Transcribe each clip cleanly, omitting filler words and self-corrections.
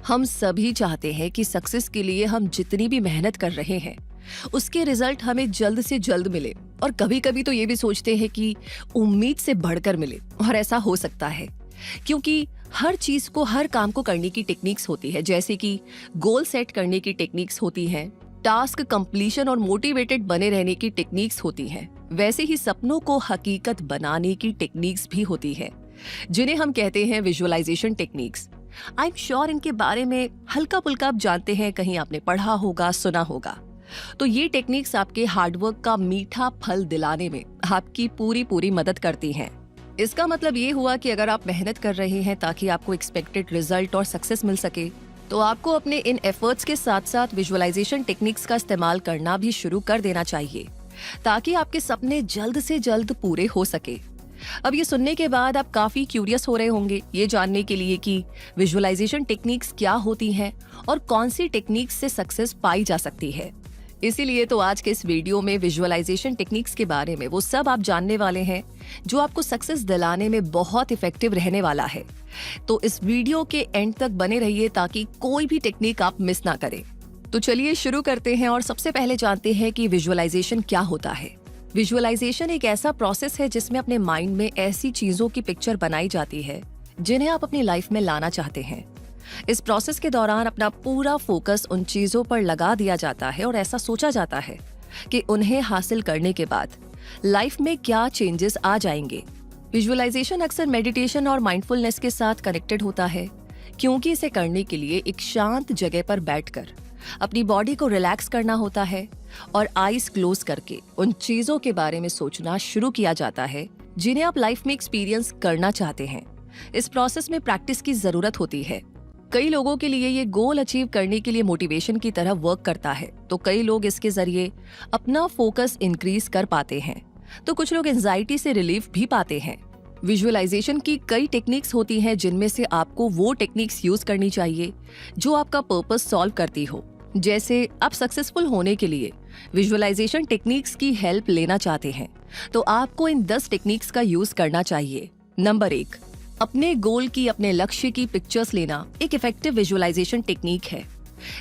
हम सभी चाहते हैं कि सक्सेस के लिए हम जितनी भी मेहनत कर रहे हैं उसके रिजल्ट हमें जल्द से जल्द मिले, और कभी कभी तो ये भी सोचते हैं कि उम्मीद से बढ़कर मिले। और ऐसा हो सकता है क्योंकि हर चीज को, हर काम को करने की टेक्निक्स होती है, जैसे कि गोल सेट करने की टेक्निक्स होती हैं, टास्क कंप्लीशन और मोटिवेटेड बने रहने की टेक्निक्स होती हैं। वैसे ही सपनों को हकीकत बनाने की टेक्निक्स भी होती है, जिन्हें हम कहते हैं visualization techniques. I am sure इनके बारे में हल्का फुल्का आप जानते हैं, कहीं आपने पढ़ा होगा, सुना होगा। तो ये टेक्निक्स आपके हार्डवर्क का मीठा फल दिलाने में आपकी पूरी मदद करती हैं। इसका मतलब ये हुआ कि अगर आप मेहनत कर रहे हैं ताकि आपको एक्सपेक्टेड रिजल्ट और सक्सेस मिल सके, तो आपको अपने इन एफर्ट्स के साथ साथ विजुअलाइजेशन टेक्निक्स का इस्तेमाल करना भी शुरू कर देना चाहिए, ताकि आपके सपने जल्द से जल्द पूरे हो सके। अब ये सुनने के बाद आप काफी क्यूरियस हो रहे होंगे ये जानने के लिए कि विजुअलाइजेशन टेक्निक्स क्या होती हैं और कौन सी टेक्निक्स से सक्सेस पाई जा सकती है। इसीलिए तो आज के इस वीडियो में विजुअलाइजेशन टेक्निक्स के बारे में वो सब आप जानने वाले हैं जो आपको सक्सेस दिलाने में बहुत इफेक्टिव रहने वाला है। तो इस वीडियो के एंड तक बने रहिए ताकि कोई भी टेक्निक आप मिस ना करें। तो चलिए शुरू करते हैं और सबसे पहले जानते हैं कि विजुअलाइजेशन क्या होता है। विजुअलाइजेशन एक ऐसा प्रोसेस है जिसमें अपने माइंड में ऐसी चीजों की पिक्चर बनाई जाती है जिन्हें आप अपनी लाइफ में लाना चाहते हैं। इस प्रोसेस के दौरान अपना पूरा फोकस उन चीजों पर लगा दिया जाता है और ऐसा सोचा जाता है कि उन्हें हासिल करने के बाद लाइफ में क्या चेंजेस आ जाएंगे। विजुअलाइजेशन अक्सर मेडिटेशन और माइंडफुलनेस के साथ कनेक्टेड होता है, क्योंकि इसे करने के लिए एक शांत जगह पर बैठकर अपनी बॉडी को रिलैक्स करना होता है और आईज क्लोज करके उन चीजों के बारे में सोचना शुरू किया जाता है जिन्हें आप लाइफ में एक्सपीरियंस करना चाहते हैं। इस प्रोसेस में प्रैक्टिस की जरूरत होती है। कई लोगों के लिए ये गोल अचीव करने के लिए मोटिवेशन की तरह वर्क करता है, तो कई लोग इसके जरिए अपना फोकस इंक्रीज कर पाते हैं, तो कुछ लोग एंजाइटी से रिलीफ भी पाते हैं। विजुअलाइजेशन की कई टेक्निक्स होती हैं जिनमें से आपको वो टेक्निक्स यूज करनी चाहिए जो आपका पर्पस सॉल्व करती हो। जैसे आप सक्सेसफुल होने के लिए विजुअलाइजेशन टेक्निक्स की हेल्प लेना चाहते हैं, तो आपको इन 10 टेक्निक्स का यूज करना चाहिए। नंबर 1, अपने गोल की, अपने लक्ष्य की पिक्चर्स लेना एक इफेक्टिव विजुअलाइजेशन टेक्निक है।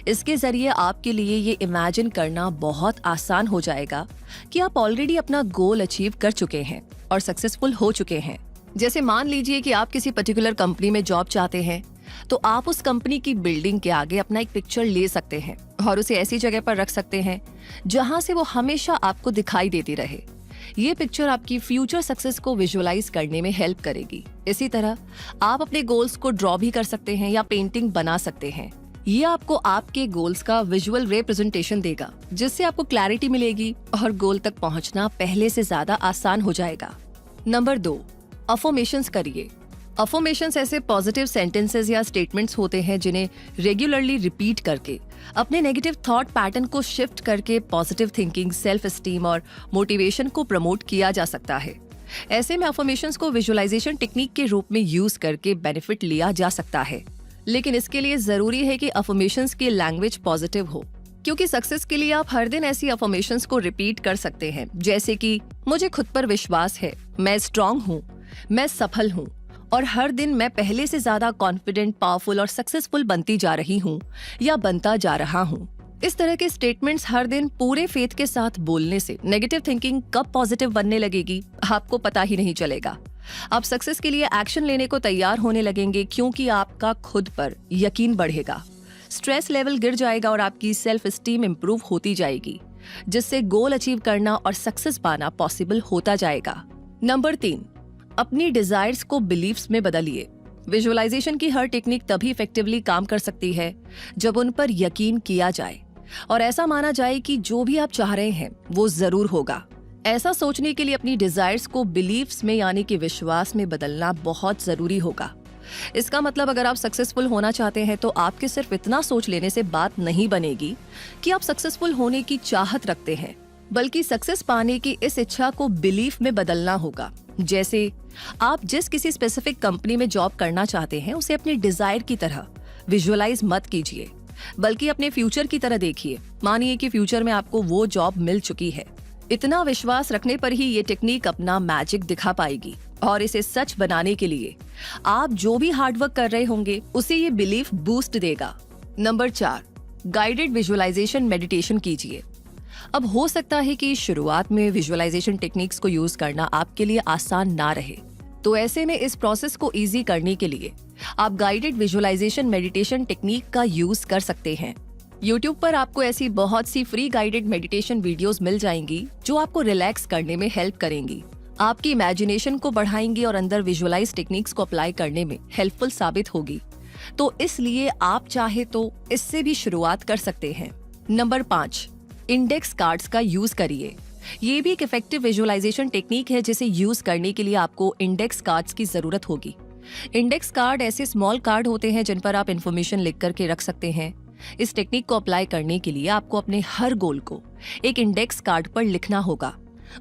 इसके जरिए आपके लिए ये इमेजिन करना बहुत आसान हो जाएगा कि आप ऑलरेडी अपना गोल अचीव कर चुके हैं और सक्सेसफुल हो चुके हैं। जैसे मान लीजिए कि आप किसी पर्टिकुलर कंपनी में जॉब चाहते हैं, तो आप उस कंपनी की बिल्डिंग के आगे अपना एक पिक्चर ले सकते हैं और उसे ऐसी जगह पर रख सकते हैं जहां से वो हमेशा आपको दिखाई देती रहे। ये पिक्चर आपकी फ्यूचर सक्सेस को विजुअलाइज करने में हेल्प करेगी। इसी तरह आप अपने गोल्स को ड्रॉ भी कर सकते हैं या पेंटिंग बना सकते हैं। ये आपको आपके गोल्स का विजुअल रिप्रेजेंटेशन देगा, जिससे आपको क्लैरिटी मिलेगी और गोल तक पहुंचना पहले से ज्यादा आसान हो जाएगा। नंबर 2, अफर्मेशंस करिए। अफर्मेशंस ऐसे पॉजिटिव सेंटेंसेस या स्टेटमेंट्स होते हैं जिन्हें रेगुलरली रिपीट करके अपने नेगेटिव थॉट पैटर्न को शिफ्ट करके पॉजिटिव थिंकिंग, सेल्फ एस्टीम और मोटिवेशन को प्रमोट किया जा सकता है। ऐसे में अफर्मेशंस को विजुअलाइजेशन टेक्निक के रूप में यूज करके बेनिफिट लिया जा सकता है, लेकिन इसके लिए जरूरी है कि अफर्मेशंस की लैंग्वेज पॉजिटिव हो, क्योंकि सक्सेस के लिए आप हर दिन ऐसी अफर्मेशंस को रिपीट कर सकते हैं, जैसे कि मुझे खुद पर विश्वास है, मैं स्ट्रांग हूँ, मैं सफल हूँ, और हर दिन मैं पहले से ज्यादा कॉन्फिडेंट, पावरफुल और सक्सेसफुल बनती जा रही हूँ या बनता जा रहा हूँ। इस तरह के स्टेटमेंट्स हर दिन पूरे फेथ के साथ बोलने से नेगेटिव थिंकिंग कब पॉजिटिव बनने लगेगी आपको पता ही नहीं चलेगा। आप सक्सेस के लिए एक्शन लेने को तैयार होने लगेंगे, क्योंकि आपका खुद पर यकीन बढ़ेगा, स्ट्रेस लेवल गिर जाएगा और आपकी सेल्फ एस्टीम इंप्रूव होती जाएगी, जिससे गोल अचीव करना और सक्सेस पाना पॉसिबल होता जाएगा। नंबर 3, अपनी डिजायर्स को बिलीव्स में बदलिए। विजुअलाइजेशन की हर टेक्निक तभी इफेक्टिवली काम कर सकती है जब उन पर यकीन किया जाए और ऐसा माना जाए कि जो भी आप चाह रहे हैं वो जरूर होगा। ऐसा सोचने के लिए अपनी डिजायर्स को बिलीव्स में यानी कि विश्वास में बदलना बहुत जरूरी होगा। इसका मतलब अगर आप सक्सेसफुल होना चाहते हैं तो आपके सिर्फ इतना सोच लेने से बात नहीं बनेगी कि आप सक्सेसफुल होने की चाहत रखते हैं, बल्कि सक्सेस पाने की इस इच्छा को बिलीफ में बदलना होगा। जैसे आप जिस किसी स्पेसिफिक कंपनी में जॉब करना चाहते हैं उसे अपने डिजायर की तरह विजुअलाइज मत कीजिए, बल्कि अपने फ्यूचर की तरह देखिए। मानिए कि फ्यूचर में आपको वो जॉब मिल चुकी है इतना विश्वास रखने पर ही ये टेक्निक अपना मैजिक दिखा पाएगी और इसे सच बनाने के लिए आप जो भी हार्डवर्क कर रहे होंगे उसे ये बिलीफ बूस्ट देगा। नंबर 4, गाइडेड विजुअलाइजेशन मेडिटेशन कीजिए। अब हो सकता है कि शुरुआत में विजुअलाइजेशन टेक्निक्स को यूज करना आपके लिए आसान ना रहे, तो ऐसे में इस प्रोसेस को इजी करने के लिए आप गाइडेड विजुअलाइजेशन मेडिटेशन टेक्निक का यूज कर सकते हैं। YouTube पर आपको ऐसी बहुत सी फ्री गाइडेड मेडिटेशन वीडियोस मिल जाएंगी जो आपको रिलैक्स करने में हेल्प करेंगी, आपकी इमेजिनेशन को बढ़ाएंगी और अंदर विजुअलाइज टेक्निक्स को अप्लाई करने में हेल्पफुल साबित होगी। तो इसलिए आप चाहे तो इससे भी शुरुआत कर सकते हैं। नंबर 5, इंडेक्स कार्ड्स का यूज करिए। ये भी एक इफेक्टिव विजुअलाइजेशन टेक्निक है जिसे यूज करने के लिए आपको इंडेक्स कार्ड्स की जरूरत होगी। इंडेक्स कार्ड ऐसे स्मॉल कार्ड होते हैं जिन पर आप इंफॉर्मेशन लिख करके रख सकते हैं। इस टेक्निक को अप्लाई करने के लिए आपको अपने हर गोल को एक इंडेक्स कार्ड पर लिखना होगा।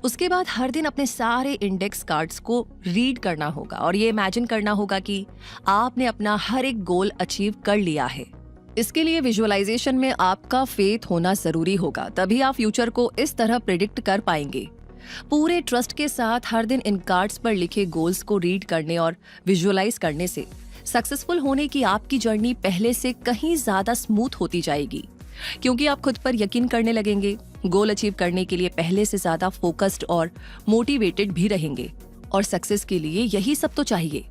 उसके बाद हर दिन अपने सारे इंडेक्स कार्ड्स को रीड करना होगा और ये इमेजिन करना होगा कि आपने अपना हर एक गोल अचीव कर लिया है। इसके लिए विजुअलाइजेशन में आपका फेथ होना जरूरी होगा, तभी आप फ्यूचर को इस तरह प्रिडिक्ट कर पाएंगे। पूरे ट्रस्ट के साथ हर दिन इन कार्ड्स पर लिखे गोल्स को रीड करने और विजुअलाइज करने से सक्सेसफुल होने की आपकी जर्नी पहले से कहीं ज्यादा स्मूथ होती जाएगी, क्योंकि आप खुद पर यकीन करने लगेंगे, गोल अचीव करने के लिए पहले से ज्यादा फोकस्ड और मोटिवेटेड भी रहेंगे। और सक्सेस के लिए यही सब तो चाहिए।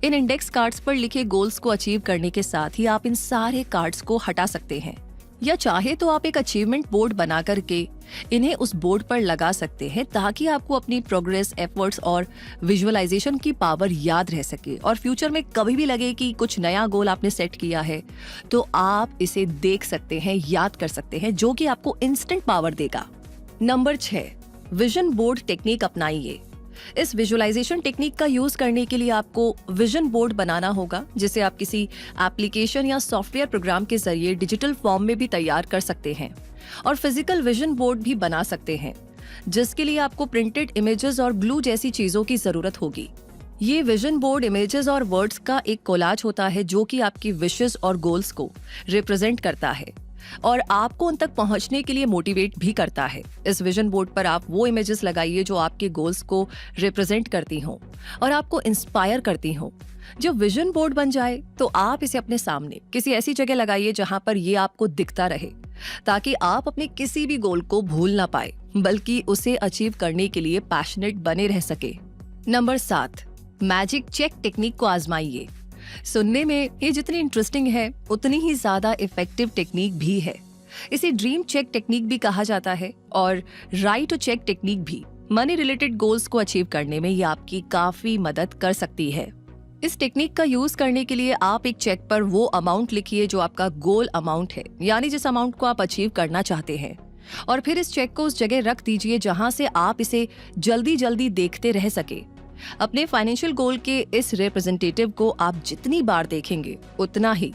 इन इंडेक्स कार्ड्स पर लिखे गोल्स को अचीव करने के साथ ही आप इन सारे कार्ड्स को हटा सकते हैं, या चाहे तो आप एक अचीवमेंट बोर्ड बना करके इन्हें उस बोर्ड पर लगा सकते हैं, ताकि आपको अपनी प्रोग्रेस, एफर्ट्स और विजुअलाइजेशन की पावर याद रह सके और फ्यूचर में कभी भी लगे कि कुछ नया गोल आपने सेट किया है तो आप इसे देख सकते हैं, याद कर सकते हैं, जो कि आपको इंस्टेंट पावर देगा। नंबर 6, विजन बोर्ड टेक्निक अपनाइए। इस विजुअलाइजेशन टेक्निक का यूज करने के लिए आपको विजन बोर्ड बनाना होगा, जिसे आप किसी एप्लीकेशन या सॉफ्टवेयर प्रोग्राम के जरिए डिजिटल फॉर्म में भी तैयार कर सकते हैं और फिजिकल विजन बोर्ड भी बना सकते हैं, जिसके लिए आपको प्रिंटेड इमेजेस और ग्लू जैसी चीजों की जरूरत होगी। ये विजन बोर्ड इमेजेस और वर्ड्स का एक कोलाज होता है जो कि आपकी विशेस और गोल्स को रिप्रेजेंट करता है और आपको उन तक पहुंचने के लिए मोटिवेट भी करता है। इस विजन बोर्ड पर आप वो इमेजेस लगाइए जो आपके गोल्स को रिप्रेजेंट करती हों और आपको इंस्पायर करती हों। जब विजन बोर्ड बन जाए तो आप इसे अपने सामने किसी ऐसी जगह लगाइए जहां पर ये आपको दिखता रहे, ताकि आप अपने किसी भी गोल को भूल ना पाए, बल्कि उसे अचीव करने के लिए पैशनेट बने रह सके। नंबर 7, मैजिक चेक टेक्निक को आजमाइए। सुनने में ये जितनी इंटरेस्टिंग है उतनी ही ज्यादा इफेक्टिव टेक्निक भी है। इसे ड्रीम चेक टेक्निक भी कहा जाता है और राइट टू चेक टेक्निक भी। मनी रिलेटेड गोल्स को अचीव करने में ये आपकी काफी मदद कर सकती है। इस टेक्निक का यूज करने के लिए आप एक चेक पर वो अमाउंट लिखिए जो आपका गोल अमाउंट है, यानी जिस अमाउंट को आप अचीव करना चाहते हैं, और फिर इस चेक को उस जगह रख दीजिए जहां से आप इसे जल्दी जल्दी देखते रह सके। अपने फाइनेंशियल गोल के इस रिप्रेजेंटेटिव को आप जितनी बार देखेंगे उतना ही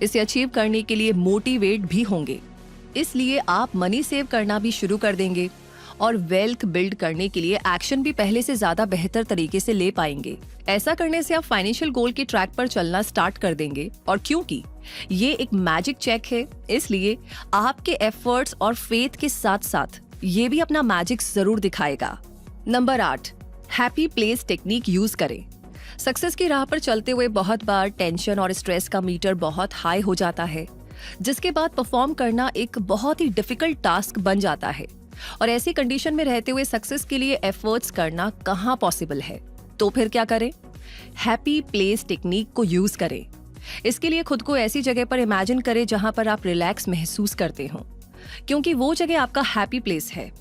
इसे अचीव करने के लिए मोटिवेट भी होंगे। इसलिए आप मनी सेव करना भी शुरू कर देंगे और वेल्थ बिल्ड करने के लिए एक्शन भी पहले से ज्यादा बेहतर तरीके से ले पाएंगे। ऐसा करने से आप फाइनेंशियल गोल के ट्रैक पर चलना स्टार्ट कर देंगे और क्योंकि ये एक मैजिक चेक है, इसलिए आपके एफर्ट्स और फेथ के साथ साथ ये भी अपना मैजिक जरूर दिखाएगा। Number 8, happy place technique use करें। सक्सेस की राह पर चलते हुए बहुत बार टेंशन और स्ट्रेस का मीटर बहुत हाई हो जाता है, जिसके बाद परफॉर्म करना एक बहुत ही डिफिकल्ट टास्क बन जाता है और ऐसी कंडीशन में रहते हुए सक्सेस के लिए एफर्ट्स करना कहाँ पॉसिबल है। तो फिर क्या करें? हैप्पी प्लेस टेक्निक को यूज करें। इसके लिए खुद को ऐसी जगह पर इमेजिन करें जहां पर आप रिलैक्स महसूस करते हो, क्योंकि वो जगह आपका हैप्पी प्लेस है।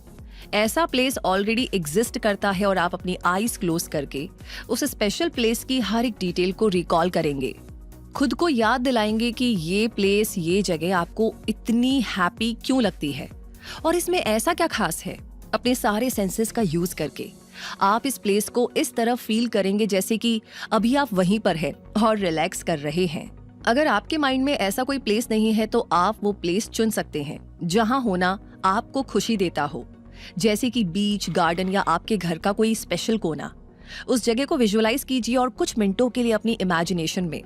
ऐसा प्लेस ऑलरेडी एग्जिस्ट करता है और आप अपनी आईज क्लोज करके उस स्पेशल प्लेस की हर एक डिटेल को रिकॉल करेंगे। खुद को याद दिलाएंगे कि ये प्लेस, ये जगह आपको इतनी हैप्पी क्यों लगती है और इसमें ऐसा क्या खास है। अपने सारे सेंसेस का यूज करके आप इस प्लेस को इस तरह फील करेंगे जैसे कि अभी आप वहीं पर हैं और रिलैक्स कर रहे हैं। अगर आपके माइंड में ऐसा कोई प्लेस नहीं है तो आप वो प्लेस चुन सकते हैं जहां होना आपको खुशी देता हो, जैसे कि बीच, गार्डन या आपके घर का कोई स्पेशल कोना। उस जगह को विजुअलाइज कीजिए और कुछ मिनटों के लिए अपनी इमेजिनेशन में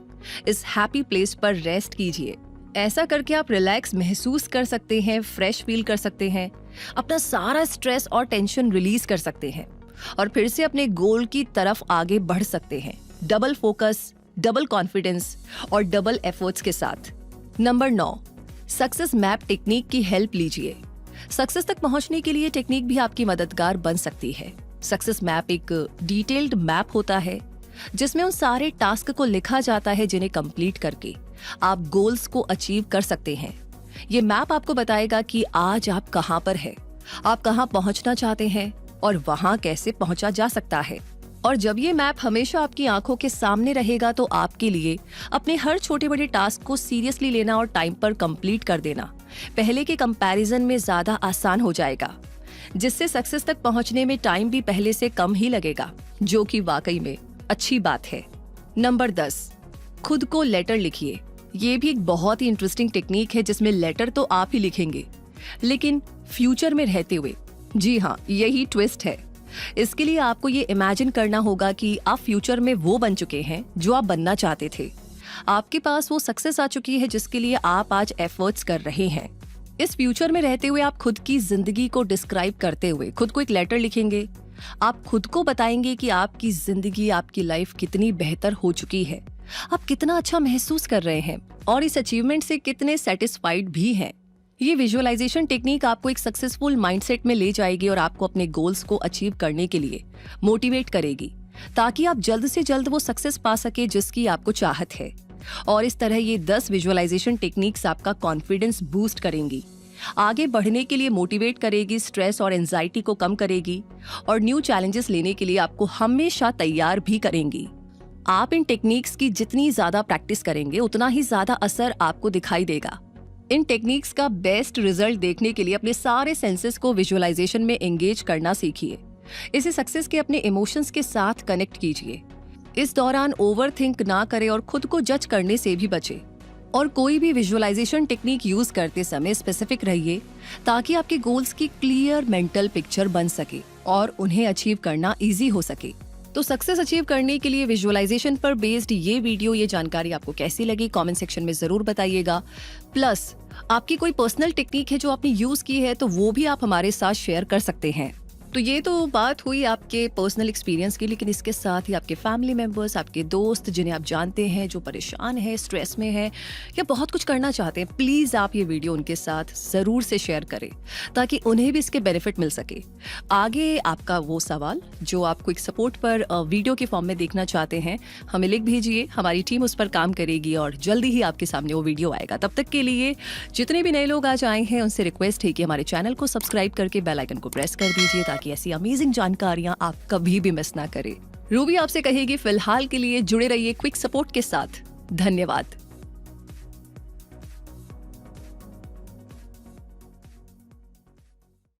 इस हैप्पी प्लेस पर रेस्ट कीजिए। ऐसा करके आप रिलैक्स महसूस कर सकते हैं, फ्रेश फील कर सकते हैं अपना सारा स्ट्रेस और टेंशन रिलीज कर सकते हैं और फिर से अपने गोल की तरफ आगे बढ़ सकते हैं, डबल फोकस, डबल कॉन्फिडेंस और डबल एफर्ट्स के साथ। नंबर 9, सक्सेस मैप टेक्निक की हेल्प लीजिए। सक्सेस तक पहुंचने के लिए टेक्निक भी आपकी मददगार बन सकती है। सक्सेस मैप एक डिटेल्ड मैप होता है जिसमें उन सारे टास्क को लिखा जाता है जिन्हें कंप्लीट करके आप गोल्स को अचीव कर सकते हैं। ये मैप आपको बताएगा कि आज आप कहां पर हैं, आप कहां पहुंचना चाहते हैं और वहां कैसे पहुंचा जा सकता है। और जब ये मैप हमेशा आपकी आंखों के सामने रहेगा तो आपके लिए अपने हर छोटे बड़े टास्क को सीरियसली लेना और टाइम पर कंप्लीट कर देना पहले के कंपैरिजन में ज्यादा आसान हो जाएगा, जिससे सक्सेस तक पहुंचने में टाइम भी पहले से कम ही लगेगा, जो कि वाकई में अच्छी बात है। नंबर 10, खुद को लेटर लिखिए। ये भी एक बहुत ही इंटरेस्टिंग टेक्निक है जिसमें लेटर तो आप ही लिखेंगे, लेकिन फ्यूचर में रहते हुए। जी हाँ, यही ट्विस्ट है। इसके लिए आपको ये इमेजिन करना होगा कि आप फ्यूचर में वो बन चुके हैं जो आप बनना चाहते थे। आपके पास वो सक्सेस आ चुकी है जिसके लिए आप आज एफर्ट्स कर रहे हैं। इस फ्यूचर में रहते हुए आप खुद की जिंदगी को डिस्क्राइब करते हुए खुद को एक लेटर लिखेंगे। आप खुद को बताएंगे कि आपकी जिंदगी, आपकी लाइफ कितनी बेहतर हो चुकी है, आप कितना अच्छा महसूस कर रहे हैं और इस अचीवमेंट से कितने सेटिस्फाइड भी हैं। ये विजुअलाइजेशन टेक्निक आपको एक सक्सेसफुल माइंडसेट में ले जाएगी और आपको अपने गोल्स को अचीव करने के लिए मोटिवेट करेगी, ताकि आप जल्द से जल्द वो सक्सेस पा सके जिसकी आपको चाहत है। और इस तरह ये 10 विजुअलाइजेशन टेक्निक्स आपका कॉन्फिडेंस बूस्ट करेंगी, आगे बढ़ने के लिए मोटिवेट करेगी, स्ट्रेस और एंजाइटी को कम करेगी और न्यू चैलेंजेस लेने के लिए आपको हमेशा तैयार भी करेंगी। आप इन टेक्निक्स की जितनी ज्यादा प्रैक्टिस करेंगे उतना ही ज्यादा असर आपको दिखाई देगा। इन टेक्निक्स का बेस्ट रिजल्ट देखने के लिए अपने सारे सेंसेस को विजुअलाइजेशन में एंगेज करना सीखिए। इसे सक्सेस के अपने इमोशंस के साथ कनेक्ट कीजिए। इस दौरान ओवरथिंक ना करें और खुद को जज करने से भी बचें। और कोई भी विजुअलाइजेशन टेक्निक यूज करते समय स्पेसिफिक रहिए, ताकि आपके गोल्स की क्लियर मेंटल पिक्चर बन सके और उन्हें अचीव करना इजी हो सके। तो सक्सेस अचीव करने के लिए विजुअलाइजेशन पर बेस्ड ये वीडियो, ये जानकारी आपको कैसी लगी कमेंट सेक्शन में जरूर बताइएगा। प्लस आपकी कोई पर्सनल टेक्निक है जो आपने यूज की है तो वो भी आप हमारे साथ शेयर कर सकते हैं। तो ये तो बात हुई आपके पर्सनल एक्सपीरियंस की, लेकिन इसके साथ ही आपके फैमिली मेंबर्स, आपके दोस्त जिन्हें आप जानते हैं जो परेशान है, स्ट्रेस में है या बहुत कुछ करना चाहते हैं, प्लीज आप ये वीडियो उनके साथ जरूर से शेयर करें ताकि उन्हें भी इसके बेनिफिट मिल सके। आगे आपका वो सवाल जो आपको एक सपोर्ट पर वीडियो के फॉर्म में देखना चाहते हैं, हमें लिख भेजिए, हमारी टीम उस पर काम करेगी और जल्दी ही आपके सामने वो वीडियो आएगा। तब तक के लिए जितने भी नए लोग आज आए हैं उनसे रिक्वेस्ट है कि हमारे चैनल को सब्सक्राइब करके बेल आइकन को प्रेस कर दीजिए ताकि ऐसी अमेजिंग जानकारियां आप कभी भी मिस ना करें। रूबी आपसे कहेगी फिलहाल के लिए जुड़े रहिए क्विक सपोर्ट के साथ। धन्यवाद।